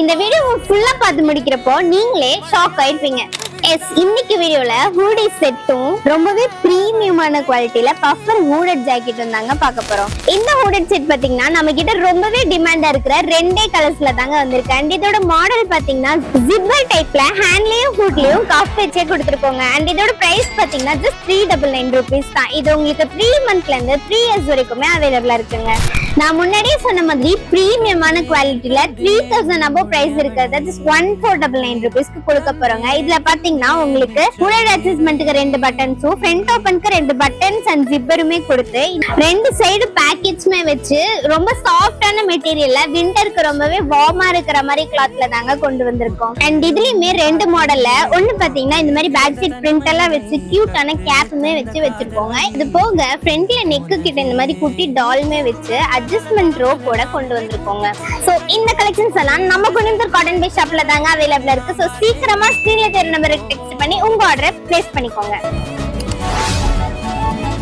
இந்த வீடியோ ஃபுல்லா பார்த்து முடிக்கிறப்போ நீங்களே ஷாக் ஆயிடுவீங்க. எஸ், இன்னைக்கு வீடியோல ஹூடி செட்டும் ரொம்பவே பிரீமியமான குவாலிட்டியில பஃபர் ஹூடட் ஜாக்கெட் தாங்க பார்க்க போறோம். இந்த ஹூடட் செட் பாத்தீங்கன்னா நம்ம கிட்ட ரொம்பவே டிமாண்டா இருக்கிற ரெண்டே கலர்ஸ்ல தாங்க வந்திருக்கு. அண்ட் இதோட மாடல் பாத்தீங்கன்னா ஜிப்பர் டைப்ல ஹேண்ட்லயும் ஹூட்லயும் கஃப் வச்சே கொடுத்துருக்கோங்க. அண்ட் இதோட பிரைஸ் பாத்தீங்கன்னா ஜஸ்ட் 399 rupees தான். இது உங்களுக்கு 3 monthsல இருந்து 3 years வரைக்குமே அவைலபிளா இருக்குங்க. நான் முன்னாடியே சொன்ன மாதிரி பிரீமியமான குவாலிட்டியில 3000 above பிரைஸ் இருக்கிறது ஜஸ்ட் 1499 rupeesக்கு கொடுக்க போறோங்க. இதுல பாத்தீங்கன்னா உங்களுக்கு ஹூடட் அட்ஜஸ்ட்மென்ட்க்கு 2 பட்டன்ஸும் ஃப்ரண்ட் ஓபனுக்கு 2 பட்டன்ஸ் அண்ட் ஜிப்பருமே கொடுத்து 2 சைடு பேக்கெட்ஸ்மே வச்சு ரொம்ப சாஃப்டான மெட்டீரியல்ல விண்டருக்கு ரொம்பவே வார்மா இருக்கிற மாதிரி கிளாத்ல தாங்க கொண்டு வந்திருக்கோம். அண்ட் இதுலயுமே 2 மாடல்ல ஒன்னு பாத்தீங்கன்னா இந்த மாதிரி பேக் சைட் பிரிண்ட் எல்லாம் வச்சு கியூட்டான கேப்புமே வச்சிருக்கோங்க. இது போக ஃப்ரண்ட்ல நெக்கு கிட்ட இந்த மாதிரி குட்டி டால்மே வச்சு அட்ஜஸ்ட்மென்ட் ரோப்போட கொண்டு வந்திருக்கோங்க. சோ இந்த கலெக்ஷன்ஸ் எல்லாம் நம்ம குனிந்தூர் காட்டன் பை ஷாப்ல தாங்க அவைலபிளா இருக்கு. சோ சீக்கிரமா ஸ்கிரீன்ல தெரிய நம்பருக்கு டெக்ஸ்ட் பண்ணி உங்க ஆர்டரை பிளேஸ் பண்ணிக்கோங்க.